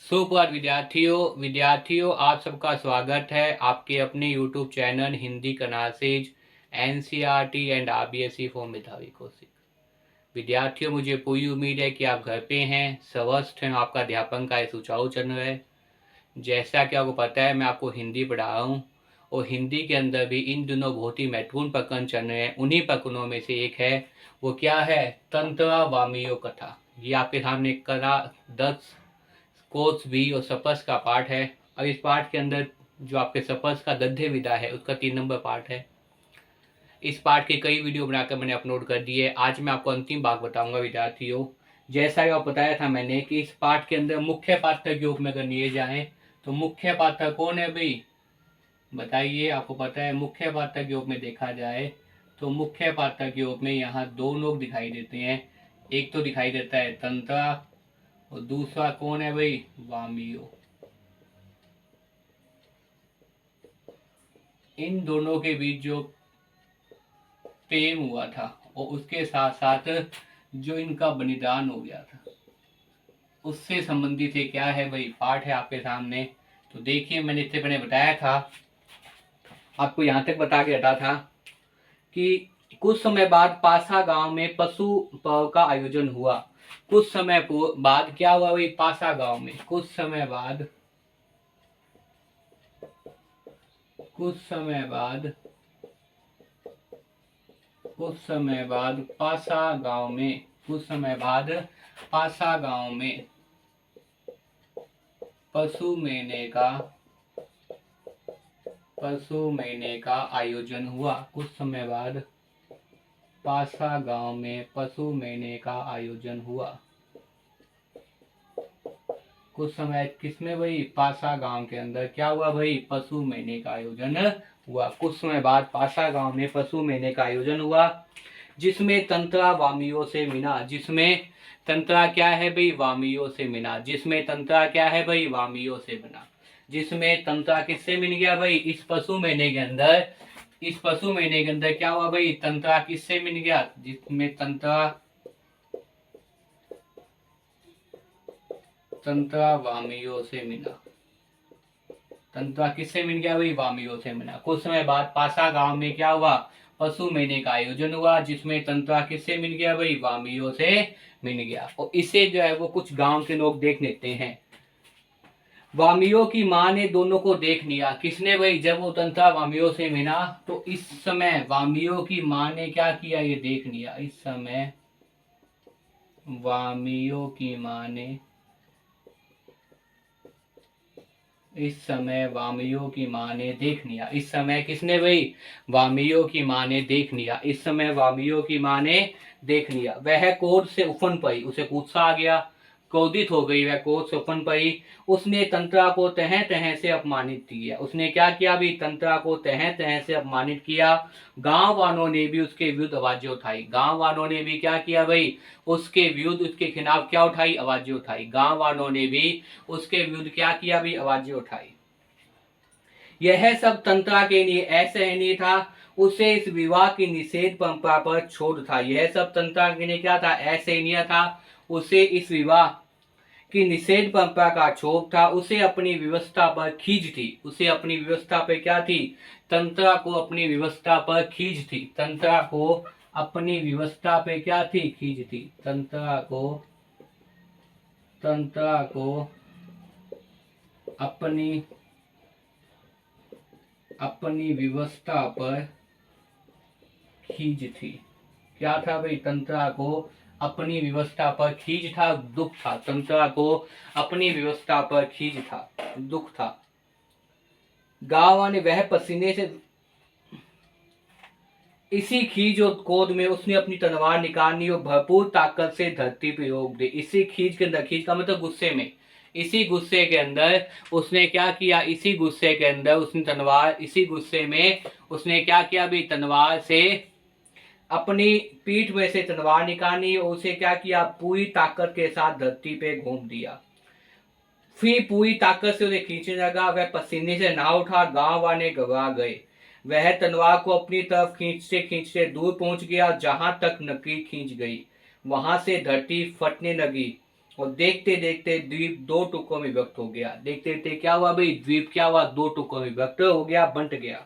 सुप्रभात विद्यार्थियों आप सबका स्वागत है आपके अपने YouTube चैनल हिंदी कनासेज NCERT and RBSE for Medhavi Kaushik. विद्यार्थियों, मुझे पूरी उम्मीद है कि आप घर पे हैं, स्वस्थ हैं, आपका अध्यापन कार्य सुचारू चल रहा है। जैसा कि आपको पता है, मैं आपको हिंदी पढ़ा रहा हूँ और हिंदी के अंदर भी इन दिनों बहुत ही महत्वपूर्ण प्रकरण चल रहे हैं। उन्हीं प्रकरणों में से एक है, वो क्या है, तंत्रा वामियो कथा। ये आपके सामने कथा 10 कोर्स भी और सपस का पार्ट है। अब इस पार्ट के अंदर जो आपके सपस का गद्य विदा है उसका 3 नंबर पार्ट है। इस पार्ट के कई वीडियो बनाकर मैंने अपलोड कर दिए। आज मैं आपको अंतिम भाग बताऊंगा विद्यार्थियों। जैसा कि आपको बताया था मैंने कि इस पार्ट के अंदर मुख्य पात्र के रूप में अगर लिए जाए तो मुख्य पात्र कौन है भाई, बताइए। आपको पता है मुख्य पात्र के रूप में देखा जाए तो मुख्य पात्र के रूप में यहाँ 2 लोग दिखाई देते हैं। एक तो दिखाई देता है तंत्रा और दूसरा कौन है भाई, वामियो। इन दोनों के बीच जो प्रेम हुआ था और उसके साथ साथ जो इनका बलिदान हो गया था उससे संबंधित है क्या है भाई, पाठ है आपके सामने। तो देखिए, मैंने इससे पहले बताया था, आपको यहाँ तक बता के हटा था कि कुछ समय बाद पासा गांव में पशु पर्व का आयोजन हुआ। कुछ समय बाद क्या हुआ भाई, पासा गांव में कुछ समय बाद पासा गांव में पशु मेले का आयोजन हुआ। कुछ समय बाद पासा गांव में पशु मेले का आयोजन हुआ। कुछ समय किसमें भाई, पासा गांव के अंदर क्या हुआ भाई, पशु मेले का आयोजन हुआ। कुछ समय बाद पासा गांव में पशु मेले का आयोजन हुआ जिसमें तंत्रा वामियों से मिला। जिसमें तंत्रा क्या है भाई, वामियों से मिला। जिसमें तंत्रा क्या है भाई, वामियों से मिला। जिसमें तंत्रा किससे मिल गया भाई, इस पशु मेले के अंदर। इस पशु मेले के अंदर क्या हुआ भाई, तंत्रा किससे मिल गया, जिसमें तंत्रा वामियों से मिला। तंत्रा किससे मिल गया भाई, वामियों से मिला। कुछ समय बाद पासा गांव में क्या हुआ, पशु मेले का आयोजन हुआ जिसमें तंत्रा किससे मिल गया भाई, वामियों से मिल गया। और इसे जो है वो कुछ गांव के लोग देख लेते हैं। वामियों की मां ने दोनों को देख लिया। किसने भाई, जब वो तंत्रा वामियों से मिला तो इस समय वामियों की मां ने क्या किया, ये देख लिया। इस समय वामियों की मां ने देख लिया। इस समय किसने भाई, वामियों की मां ने देख लिया। इस समय वामियों की मां ने देख लिया। वह क्रोध से उफन पड़ी, उसे गुस्सा आ गया, क्रोधित हो गई, वह क्रोध से उफन पड़ी। उसने तंत्रा को तह तह से अपमानित किया। उसने क्या किया भी, तंत्रा को तह तह से अपमानित किया। गांव वालों ने भी उसके विरुद्ध आवाजें उठाई। गांव वालों ने भी क्या किया भाई, उसके विरुद्ध, उसके खिलाफ क्या उठाई, आवाजें उठाई। गांव वालों ने भी उसके विरुद्ध क्या किया भी, आवाजें उठाई। यह सब तंत्रा के लिए असहनीय था। उसे इस विवाह की निषेध परंपरा पर छोड़ था। यह सब तंत्रा के लिए क्या था, असहनीय था। उसे इस विवाह की निषेध परंपरा का क्षोभ था। उसे अपनी व्यवस्था पर खींच थी। उसे अपनी व्यवस्था पर क्या थी, तंत्रा को अपनी व्यवस्था पर खींच थी। तंत्रा को अपनी व्यवस्था पे क्या थी, खींच थी। तंत्रा को अपनी व्यवस्था पर खींच थी। क्या था भाई, तंत्रा को अपनी व्यवस्था पर खींच था, दुख था। तंत्रा को अपनी व्यवस्था पर खींच था, दुख था। गांव ने वह पसीने से, इसी खींच और क्रोध में उसने अपनी तलवार निकालनी और भरपूर ताकत से धरती पर रोक दी। इसी खींच के अंदर, खींच का मतलब गुस्से में, इसी गुस्से के अंदर उसने क्या किया, इसी गुस्से के अंदर उसने तलवार, इसी गुस्से में उसने क्या किया भी, तलवार से अपनी पीठ में से तलवार निकाली और उसे क्या किया, पूरी ताकत के साथ धरती पे घूम दिया। फिर पूरी ताकत से उसे खींचने लगा। वह पसीने से नहा उठा। गांव वाले घबरा गए। वह तलवार को अपनी तरफ खींचते खींचते दूर पहुंच गया। जहां तक नकी खींच गई वहां से धरती फटने लगी और देखते देखते द्वीप दो टुकड़ों में विभक्त हो गया। देखते देखते क्या हुआ भाई, द्वीप क्या हुआ, दो टुकड़ों में विभक्त हो गया, बंट गया,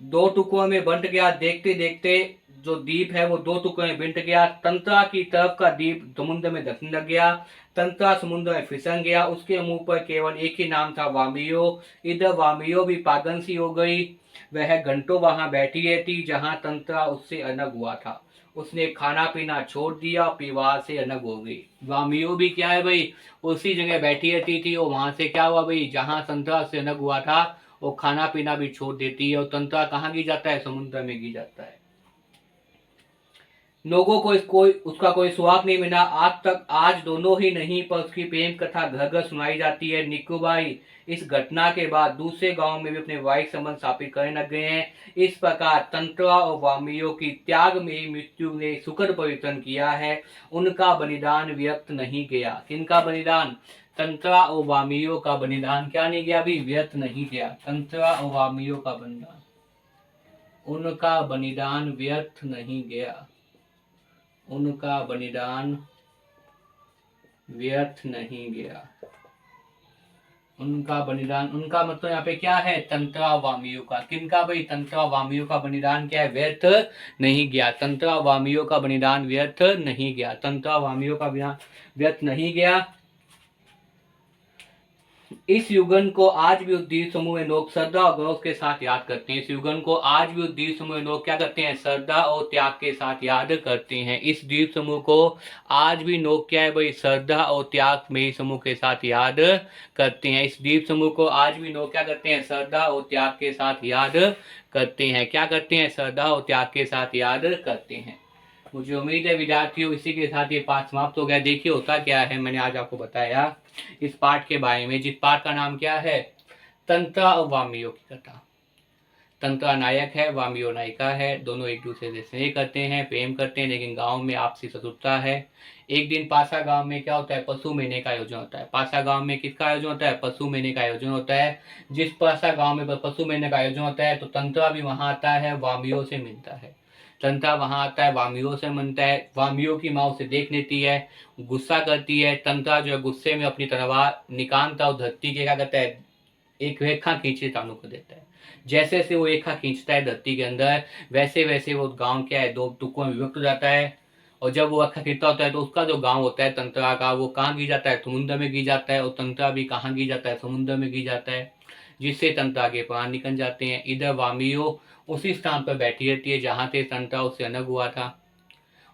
दो टुकड़ों में बंट गया। देखते देखते जो द्वीप है वो दो टुकड़ों में बंट गया। तंत्रा की तरफ का द्वीप समुद्र में धंसने लग गया, तंत्रा समुद्र में फिसल गया। उसके मुंह पर केवल एक ही नाम था, वामियो। इधर वामियो भी पागल सी हो गई, वह घंटों वहां बैठी रहती जहां तंत्रा उससे अलग हुआ था। उसने खाना पीना छोड़ दिया, परिवार से अलग हो गई। वामियो भी क्या है भाई, उसी जगह बैठी रहती थी, और वहां से क्या हुआ भाई, जहां तंत्रा से अलग हुआ था वो खाना पीना भी छोड़ देती है, और तंत्रा कहाँ गिर जाता है, समुद्र में गिर जाता है। लोगों को कोई उसका कोई सुराग नहीं मिला आज तक। आज दोनों ही नहीं पर उसकी प्रेम कथा घर घर सुनाई जाती है। निकुबाई इस घटना के बाद दूसरे गांव में भी अपने वैवाहिक संबंध स्थापित करने लग गए हैं। इस प्रकार तंत्रा और वामियों की त्याग में मृत्यु ने सुखद परिवर्तन किया है। उनका बलिदान व्यर्थ नहीं गया। किनका बलिदान, तंत्रा और वामियों का बलिदान क्या नहीं गया अभी, व्यर्थ नहीं गया। तंत्रा और वामियों का बलिदान, उनका बलिदान व्यर्थ नहीं गया, उनका बलिदान व्यर्थ नहीं गया। उनका बलिदान, उनका मतलब यहाँ पे क्या है, तंत्रा वामियों का। किनका भाई, तंत्रा वामियों का बलिदान क्या है, व्यर्थ नहीं गया। तंत्रा वामियों का बलिदान व्यर्थ नहीं गया, तंत्रा वामियों का बलिदान व्यर्थ नहीं गया। इस युगन को आज भी उद्दीप समूह में लोग श्रद्धा और गौरव के साथ याद करते हैं। इस युगन को आज भी उद्दीप समूह में लोग क्या करते हैं, श्रद्धा और त्याग के साथ याद करते हैं। इस द्वीप समूह को आज भी लोग क्या है भाई, श्रद्धा और त्याग में समूह के साथ याद करते हैं। इस द्वीप समूह को आज भी लोग क्या करते हैं, श्रद्धा और त्याग के साथ याद करते हैं। क्या करते हैं, श्रद्धा और त्याग के साथ याद करते हैं। मुझे उम्मीद है विद्यार्थियों इसी के साथ ये पाठ समाप्त हो गया। देखिए होता क्या है, मैंने आज आपको बताया इस पाठ के बारे में, जिस पाठ का नाम क्या है, तंत्रा और वामियों की कथा। तंत्रा नायक है, वामियो नायिका है, दोनों एक दूसरे से स्नेह करते हैं, प्रेम करते हैं, लेकिन गांव में आपसी शत्रुता है। एक दिन पासा गांव में क्या होता है, पशु मेले का आयोजन होता है। पासा गांव में किसका आयोजन होता है, पशु मेले का आयोजन होता है। जिस पासा गांव में पशु मेले का आयोजन होता है तो तंत्रा भी वहां आता है, वामियों से मिलता है। तंत्रा वहां आता है, वामियों से मिलता है। वामियों की माँ उसे देख लेती है, गुस्सा करती है। तंत्रा जो है गुस्से में अपनी तलवार निकालता और धरती के क्या करता है, एक रेखा खींचने चालू कर देता है। जैसे जैसे वो रेखा खींचता है धरती के अंदर, वैसे वैसे वो गांव क्या है, दो टुकड़ों में विभक्त हो जाता है। और जब वो रेखा खींचता होता है तो उसका जो गांव होता है तंत्रा का, वो कहाँ गिर जाता है, समुद्र में गिर जाता है। और तंत्रा भी कहाँ गिर जाता है, समुद्र में गिर जाता है, जिससे तंत्रा के प्राण निकल जाते हैं। इधर वामियो उसी स्थान पर बैठी रहती है जहां से तंत्रा उससे अलग हुआ था,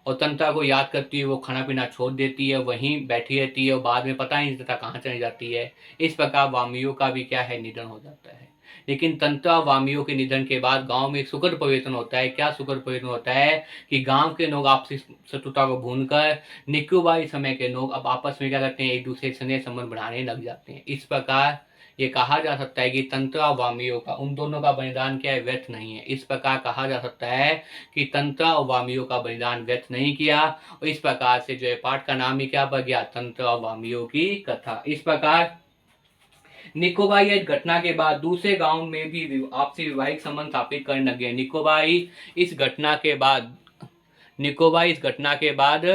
और तंत्रा को याद करती है। वो खाना पीना छोड़ देती है, वहीं बैठी रहती है, और बाद में पता ही नहीं चलता कहाँ चली जाती है। इस प्रकार वामियों का भी क्या है, निधन हो जाता है। लेकिन तंत्रा वामियों के निधन के बाद गांव में एक सुखद परिवर्तन होता है। क्या सुखद परिवर्तन होता है कि गांव के लोग आपसी शत्रुता को भूलकर निकुबाई समय के लोग अब आपस में क्या करते हैं, एक दूसरे से स्नेह संबंध बढ़ाने लग जाते हैं। इस प्रकार ये कहा जा सकता है कि तंत्रा और वामियों का, उन दोनों का बलिदान क्या है, व्यर्थ नहीं है। इस प्रकार कहा जा सकता है कि तंत्रा और वामियों का बलिदान व्यर्थ नहीं किया। और इस प्रकार से जो है पाठ का नाम ही क्या पड़ गया, तंत्रा और वामियों की कथा। इस प्रकार निकोबाई इस घटना के बाद दूसरे गांव में भी आपसी वैवाहिक संबंध स्थापित करने लगे। निकोबाई इस घटना के बाद निकोबाई इस घटना के बाद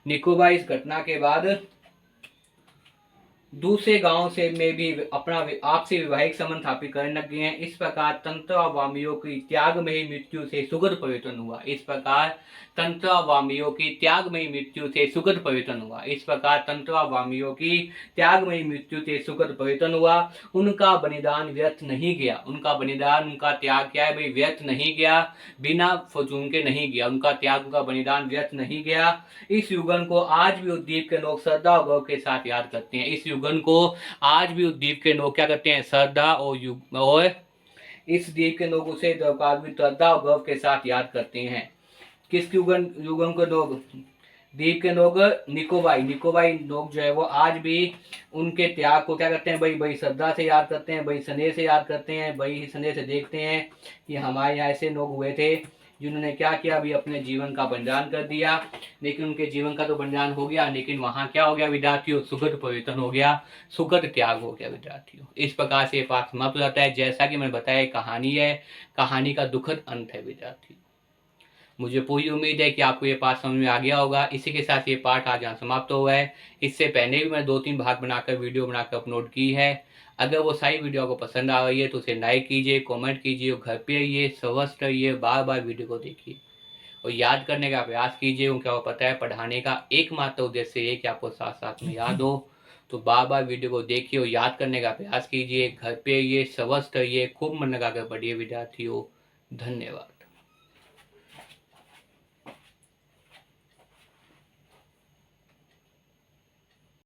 निकोबाई इस घटना के बाद दूसरे गांव से में भी अपना आपसी वैवाहिक संबंध स्थापित करने लग गए हैं। इस प्रकार तंत्रा और वामियों की त्याग में ही मृत्यु से सुखद परिवर्तन हुआ। इस प्रकार तंत्रा वामियों की त्याग में ही मृत्यु से सुखद परिवर्तन हुआ। इस प्रकार तंत्रा वामियों की त्याग में ही मृत्यु से सुखद परिवर्तन हुआ। उनका बलिदान व्यर्थ नहीं गया, उनका बलिदान, उनका त्याग क्या है भाई, व्यर्थ नहीं गया, बिना फजूल के नहीं गया। उनका त्याग, उनका बलिदान व्यर्थ नहीं गया। इस युगन को आज भी उद्दीप के लोग श्रद्धा और गौरव के साथ याद करते हैं। इस युगन को आज भी उद्दीप के लोग क्या करते हैं, श्रद्धा और इस द्वीप के लोग उसे श्रद्धा और गौरव के साथ याद करते हैं। किस युगन युगन के लोग, द्वीप के लोग निकोबाई लोग जो है वो आज भी उनके त्याग को क्या करते हैं भाई, भाई श्रद्धा से याद करते हैं, भाई स्नेह से याद करते हैं, भाई स्नेह से देखते हैं कि हमारे यहाँ ऐसे लोग हुए थे जिन्होंने क्या किया, अभी अपने जीवन का बलिदान कर दिया। लेकिन उनके जीवन का तो बलिदान हो गया, लेकिन वहां क्या हो गया विद्यार्थियों, सुखद परिवर्तन हो गया, सुखद त्याग हो गया विद्यार्थियों। इस प्रकार से पाठ समाप्त हो जाता है। जैसा कि मैंने बताया कहानी है, कहानी का दुखद अंत है विद्यार्थियों। मुझे पूरी उम्मीद है कि आपको ये पाठ समझ में आ गया होगा। इसी के साथ ये पाठ आज यहाँ समाप्त हुआ है। इससे पहले भी मैं 2-3 भाग बनाकर वीडियो बनाकर अपलोड की है। अगर वो सारी वीडियो आपको पसंद आ रही है तो उसे लाइक कीजिए, कमेंट कीजिए और घर पे रहिए, स्वस्थ रहिए, बार बार वीडियो को देखिए और याद करने का प्रयास कीजिए, क्योंकि आपको पता है पढ़ाने का एकमात्र उद्देश्य ये है कि आपको साथ साथ में याद हो। तो बार बार वीडियो को देखिए और याद करने का प्रयास कीजिए, घर पे रहिए, स्वस्थ रहिए, खूब मन लगाकर पढ़िए विद्यार्थियों। धन्यवाद।